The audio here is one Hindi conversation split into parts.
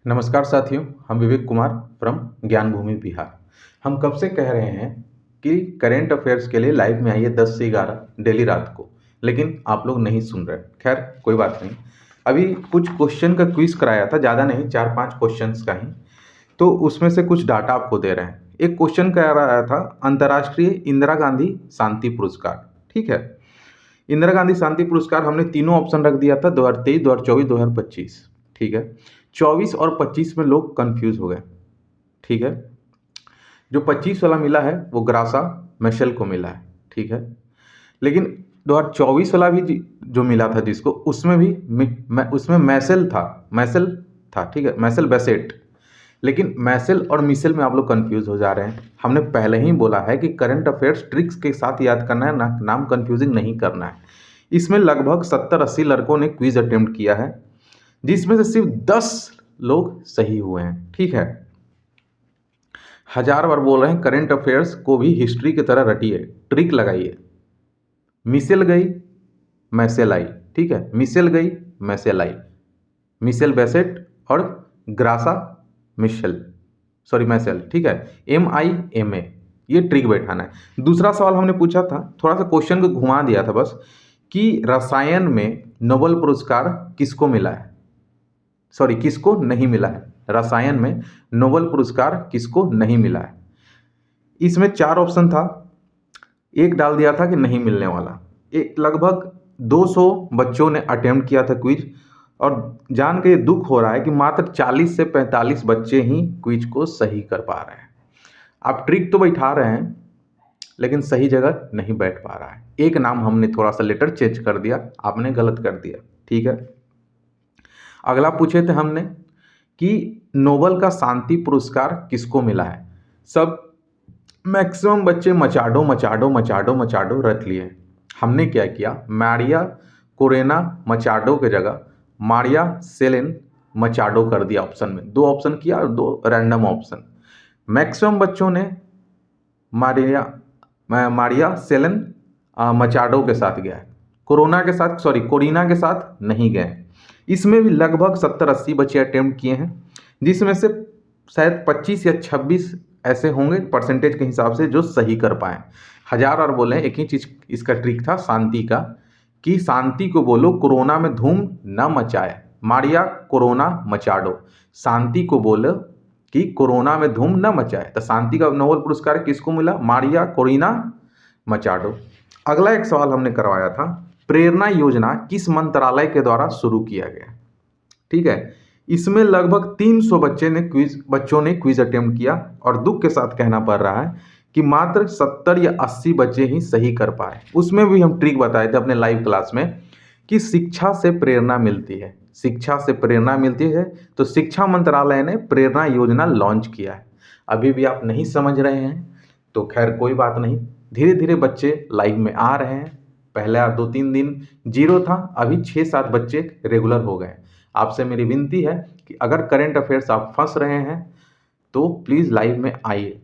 नमस्कार साथियों, हम विवेक कुमार फ्रॉम ज्ञान भूमि बिहार। हम कब से कह रहे हैं कि करेंट अफेयर्स के लिए लाइव में आइए 10 से 11 डेली रात को, लेकिन आप लोग नहीं सुन रहे। खैर कोई बात नहीं। अभी कुछ क्वेश्चन का क्विज कराया था, ज़्यादा नहीं, 4-5 क्वेश्चंस का ही। तो उसमें से कुछ डाटा आपको दे रहे हैं। एक क्वेश्चन कराया था अंतर्राष्ट्रीय इंदिरा गांधी शांति पुरस्कार। ठीक है, इंदिरा गांधी शांति पुरस्कार हमने तीनों ऑप्शन रख दिया था, 2023, 2024, 2025। ठीक है, 24 और 25 में लोग कंफ्यूज हो गए। ठीक है, जो 25 वाला मिला है वो ग्रासा मैशेल को मिला है। ठीक है, लेकिन 2024 वाला भी जो मिला था जिसको, उसमें भी उसमें मैसेल था। ठीक है, मैसेल बेसेट। लेकिन मैसेल और मिशेल में आप लोग कंफ्यूज हो जा रहे हैं। हमने पहले ही बोला है कि करंट अफेयर्स ट्रिक्स के साथ याद करना है, ना नाम कंफ्यूजिंग नहीं करना है। इसमें लगभग 70-80 लड़कों ने क्विज अटेम्प्ट किया है, जिसमें से सिर्फ 10 लोग सही हुए हैं। ठीक है, हजार बार बोल रहे हैं, करंट अफेयर्स को भी हिस्ट्री की तरह रटिए, ट्रिक लगाइए। मिशेल गई, मैसेल आई। ठीक है, मिशेल गई, मैसेल आई। मिशेल बेसेट और ग्रासा मैसेल। ठीक है, MIMA, ये ट्रिक बैठाना है। दूसरा सवाल हमने पूछा था, थोड़ा सा क्वेश्चन को घुमा दिया था बस, कि रसायन में नोबेल पुरस्कार किसको मिला है, किसको नहीं मिला है। रसायन में नोबेल पुरस्कार किसको नहीं मिला है। इसमें 4 ऑप्शन था, एक डाल दिया था कि नहीं मिलने वाला। एक लगभग 200 बच्चों ने अटेम्प्ट किया था क्विज, और जान के दुख हो रहा है कि मात्र 40 से 45 बच्चे ही क्विज को सही कर पा रहे हैं। आप ट्रिक तो बैठा रहे हैं, लेकिन सही जगह नहीं बैठ पा रहा है। एक नाम हमने थोड़ा सा लेटर चेंज कर दिया, आपने गलत कर दिया। ठीक है, अगला पूछे थे हमने कि नोबेल का शांति पुरस्कार किसको मिला है। सब मैक्सिमम बच्चे मचाडो रख लिए। हमने क्या किया, मारिया कोरेना मचाडो के जगह मारिया सेलेन मचाडो कर दिया ऑप्शन में। 2 ऑप्शन किया और 2 रैंडम ऑप्शन। मैक्सिमम बच्चों ने मारिया सेलेन मचाडो के साथ गया है, कोरिना के साथ नहीं गए। इसमें भी लगभग 70-80 बच्चे अटेम्प्ट किए हैं, जिसमें से शायद 25 या 26 ऐसे होंगे परसेंटेज के हिसाब से जो सही कर पाए। हजार बार बोले, एक ही चीज इसका ट्रिक था शांति का, कि शांति को बोलो कोरोना में धूम न मचाए। मारिया कोरोना मचाडो, शांति को बोलो कि कोरोना में धूम न मचाए। तो शांति का नोबेल पुरस्कार किसको मिला, मारिया कोरिना मचाडो। अगला एक सवाल हमने करवाया था, प्रेरणा योजना किस मंत्रालय के द्वारा शुरू किया गया। ठीक है, इसमें लगभग 300 बच्चों ने क्विज अटेम्प्ट किया, और दुख के साथ कहना पड़ रहा है कि मात्र 70 या 80 बच्चे ही सही कर पाए। उसमें भी हम ट्रिक बताए थे अपने लाइव क्लास में कि शिक्षा से प्रेरणा मिलती है, शिक्षा से प्रेरणा मिलती है। तो शिक्षा मंत्रालय ने प्रेरणा योजना लॉन्च किया है। अभी भी आप नहीं समझ रहे हैं तो खैर कोई बात नहीं, धीरे धीरे बच्चे लाइव में आ रहे हैं। पहले 2-3 दिन 0 था, अभी 6-7 बच्चे रेगुलर हो गए। आपसे मेरी विनती है कि अगर करंट अफेयर्स आप फंस रहे हैं तो प्लीज़ लाइव में आइए।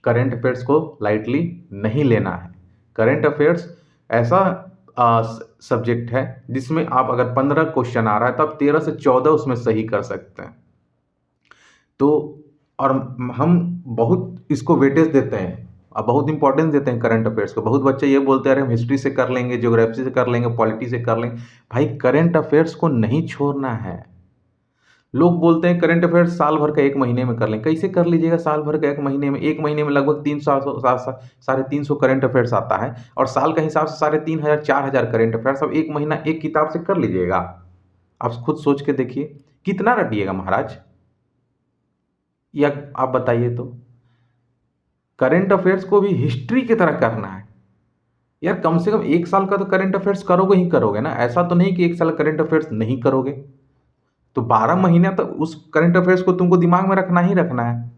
करंट अफेयर्स को लाइटली नहीं लेना है। करंट अफेयर्स ऐसा सब्जेक्ट है जिसमें आप अगर 15 क्वेश्चन आ रहा है तो आप 13 से 14 उसमें सही कर सकते हैं। तो और हम बहुत इसको वेटेज देते हैं, अब बहुत इंपॉर्टेंस देते हैं करंट अफेयर्स को। बहुत बच्चे ये बोलते हैं, अरे हम हिस्ट्री से कर लेंगे, ज्योग्राफी से कर लेंगे, पॉलिटी से कर लेंगे। भाई करंट अफेयर्स को नहीं छोड़ना है। लोग बोलते हैं करंट अफेयर्स साल भर का 1 महीने में कर लें। कैसे कर लीजिएगा साल भर का 1 महीने में? 1 महीने में लगभग 300-350 करंट अफेयर्स आता है, और साल का हिसाब से 3500-4000 करंट अफेयर्स। अब 1 महीना एक किताब से कर लीजिएगा? आप खुद सोच के देखिए, कितना रटिएगा महाराज, या आप बताइए तो। करंट अफेयर्स को भी हिस्ट्री की तरह करना है यार। कम से कम 1 साल का तो करंट अफेयर्स करोगे ही करोगे ना। ऐसा तो नहीं कि 1 साल करंट अफेयर्स नहीं करोगे। तो 12 महीने तक उस करंट अफेयर्स को तुमको दिमाग में रखना ही रखना है,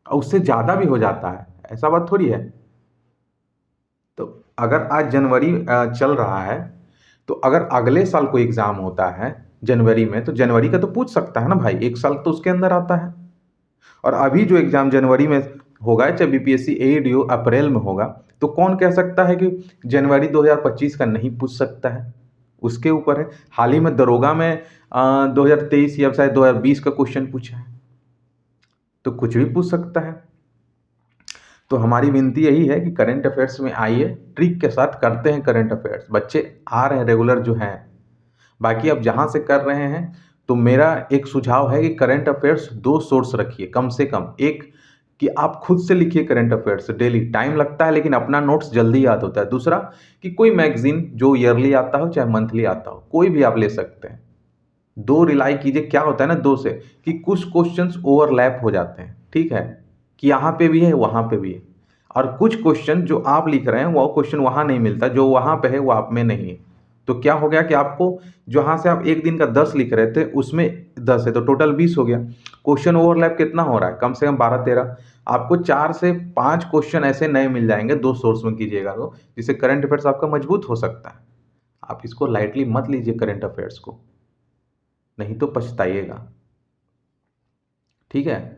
और उससे ज़्यादा भी हो जाता है, ऐसा बात थोड़ी है। तो अगर आज जनवरी चल रहा है, तो अगर अगले साल कोई एग्ज़ाम होता है जनवरी में, तो जनवरी का तो पूछ सकता है ना भाई, 1 साल तो उसके अंदर आता है। और अभी जो एग्ज़ाम जनवरी में होगा, चाहे BPSC AEDO अप्रैल में होगा, तो कौन कह सकता है कि जनवरी 2025 का नहीं पूछ सकता है? उसके ऊपर है। हाल ही में दरोगा में 2023 या शायद 2020 का क्वेश्चन पूछा है, तो कुछ भी पूछ सकता है। तो हमारी विनती यही है कि करंट अफेयर्स में आइए, ट्रिक के साथ करते हैं करंट अफेयर्स, बच्चे आ रहे हैं रेगुलर जो हैं। बाकी आप जहाँ से कर रहे हैं, तो मेरा एक सुझाव है कि करंट अफेयर्स 2 सोर्स रखिए कम से कम। एक कि आप खुद से लिखिए करंट अफेयर्स डेली, टाइम लगता है लेकिन अपना नोट्स जल्दी याद होता है। दूसरा कि कोई मैगजीन जो ईयरली आता हो चाहे मंथली आता हो, कोई भी आप ले सकते हैं। 2 रिलाई कीजिए। क्या होता है ना 2 से कि कुछ क्वेश्चंस ओवरलैप हो जाते हैं, ठीक है, कि यहाँ पे भी है वहाँ पे भी है, और कुछ क्वेश्चन जो आप लिख रहे हैं वो क्वेश्चन वहाँ नहीं मिलता, जो वहाँ पे है वो आप में नहीं है। तो क्या हो गया कि आपको जहाँ से आप एक दिन का 10 लिख रहे थे उसमें 10 है, तो टोटल 20 हो गया। क्वेश्चन ओवरलैप कितना हो रहा है? कम से कम 12-13। आपको 4 से 5 क्वेश्चन ऐसे नए मिल जाएंगे 2 सोर्स में कीजिएगा तो, जिससे करंट अफेयर्स आपका मजबूत हो सकता है। आप इसको लाइटली मत लीजिए करंट अफेयर्स को, नहीं तो पछताइएगा, ठीक है।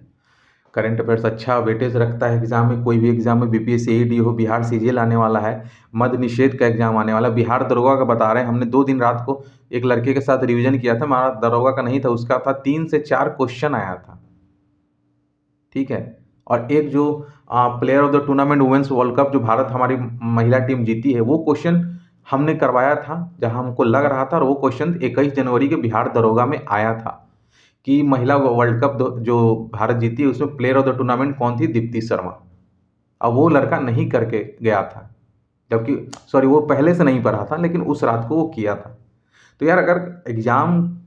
करंट अफेयर्स अच्छा वेटेज रखता है एग्जाम में। कोई भी एग्जाम में बीपीएससी एडी हो, बिहार सीजीएल आने वाला है, मद्य निषेध का एग्जाम आने वाला है, बिहार दरोगा का बता रहे हैं। हमने 2 दिन रात को एक लड़के के साथ रिवीजन किया था, हमारा दरोगा का नहीं था, उसका था 3 से 4 क्वेश्चन आया था, ठीक है। और एक जो player of the tournament women's world cup जो भारत हमारी महिला टीम जीती है, वो क्वेश्चन हमने करवाया था जहां हमको लग रहा था, और वो क्वेश्चन 21 जनवरी के बिहार दरोगा में आया था कि महिला वर्ल्ड कप जो भारत जीती है उसमें प्लेयर ऑफ द टूर्नामेंट कौन थी? दीप्ति शर्मा। अब वो लड़का नहीं करके गया था, जबकि सॉरी वो पहले से नहीं पढ़ा था लेकिन उस रात को वो किया था। तो यार अगर एग्जाम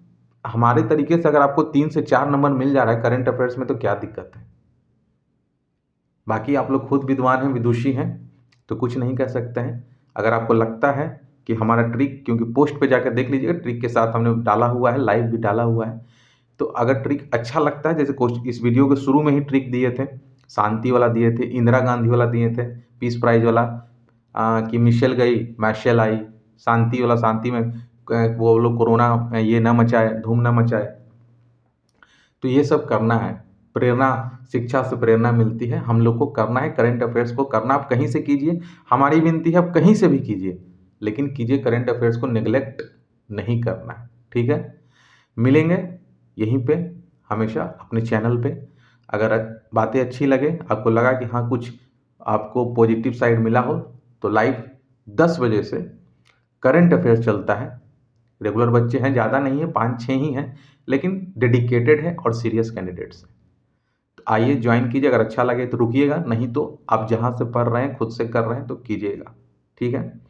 हमारे तरीके से अगर आपको 3 से 4 नंबर मिल जा रहा है करंट अफेयर्स में, तो क्या दिक्कत है? बाकी आप लोग खुद विद्वान हैं, विदुषी हैं, तो कुछ नहीं कह सकते हैं। अगर आपको लगता है कि हमारा ट्रिक, क्योंकि पोस्ट पे जाकर देख लीजिएगा, ट्रिक के साथ हमने डाला हुआ है, लाइव भी डाला हुआ है, तो अगर ट्रिक अच्छा लगता है, जैसे इस वीडियो के शुरू में ही ट्रिक दिए थे, शांति वाला दिए थे, इंदिरा गांधी वाला दिए थे, पीस प्राइज वाला, कि मिशेल गई मैशेल आई, शांति वाला, शांति में वो लोग कोरोना ये ना मचाए, धूम ना मचाए, तो ये सब करना है। प्रेरणा, शिक्षा से प्रेरणा मिलती है, हम लोग को करना है करंट अफेयर्स को करना। आप कहीं से कीजिए, हमारी विनती है आप कहीं से भी कीजिए, लेकिन कीजिए करंट अफेयर्स को नेग्लेक्ट नहीं करना है, ठीक है। मिलेंगे यहीं पे हमेशा अपने चैनल पे। अगर बातें अच्छी लगे, आपको लगा कि हाँ कुछ आपको पॉजिटिव साइड मिला हो, तो लाइव 10 बजे से करंट अफेयर्स चलता है। रेगुलर बच्चे हैं, ज़्यादा नहीं है, 5-6 ही हैं, लेकिन डेडिकेटेड है और सीरियस कैंडिडेट्स हैं। तो आइए ज्वाइन कीजिए, अगर अच्छा लगे तो रुकिएगा, नहीं तो आप जहाँ से पढ़ रहे हैं खुद से कर रहे हैं तो कीजिएगा, ठीक है।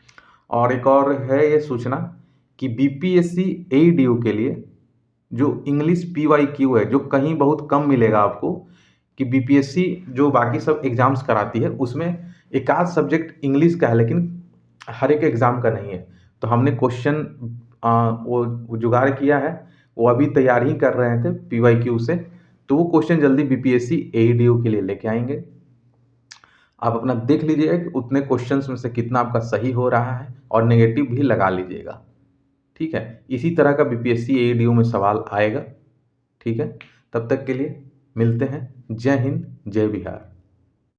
और एक और है ये सूचना कि बीपीएससी एईडीयू के लिए जो इंग्लिश पीवाईक्यू है, जो कहीं बहुत कम मिलेगा आपको, कि बीपीएससी जो बाकी सब एग्जाम्स कराती है उसमें एक आध सब्जेक्ट इंग्लिश का है, लेकिन हर एक एग्जाम का नहीं है। तो हमने क्वेश्चन वो जुगाड़ किया है, वो अभी तैयार ही कर रहे थे पीवाईक्यू से, तो वो क्वेश्चन जल्दी बीपीएससी एईडीयू के लिए लेके आएंगे। आप अपना देख लीजिएगा कि उतने क्वेश्चंस में से कितना आपका सही हो रहा है, और नेगेटिव भी लगा लीजिएगा, ठीक है। इसी तरह का बीपीएससी एईडीयू में सवाल आएगा, ठीक है। तब तक के लिए मिलते हैं। जय हिंद, जय बिहार।